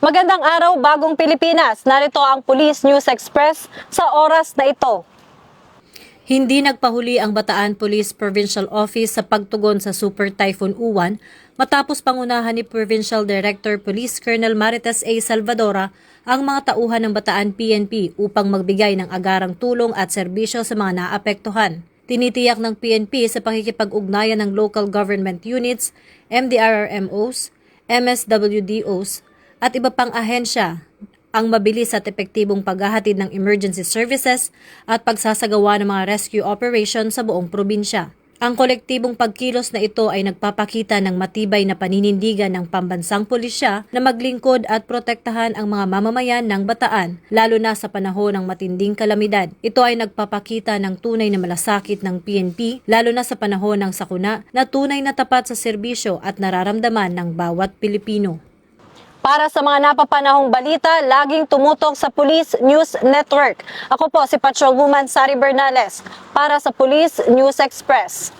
Magandang araw, Bagong Pilipinas. Narito ang Police News Express sa oras na ito. Hindi nagpahuli ang Bataan Police Provincial Office sa pagtugon sa Super Typhoon Uwan matapos pangunahan ni Provincial Director Police Colonel Marites A. Salvadora ang mga tauhan ng Bataan PNP upang magbigay ng agarang tulong at serbisyo sa mga naapektuhan. Tinitiyak ng PNP sa pakikipag-ugnayan ng local government units, MDRRMOs, MSWDOs at iba pang ahensya ang mabilis at epektibong paghahatid ng emergency services at pagsasagawa ng mga rescue operation sa buong probinsya. Ang kolektibong pagkilos na ito ay nagpapakita ng matibay na paninindigan ng pambansang pulisya na maglingkod at protektahan ang mga mamamayan ng Bataan, lalo na sa panahon ng matinding kalamidad. Ito ay nagpapakita ng tunay na malasakit ng PNP, lalo na sa panahon ng sakuna na tunay na tapat sa serbisyo at nararamdaman ng bawat Pilipino. Para sa mga napapanahong balita, laging tumutok sa Police News Network. Ako po si Patrolwoman Sari Bernales para sa Police News Express.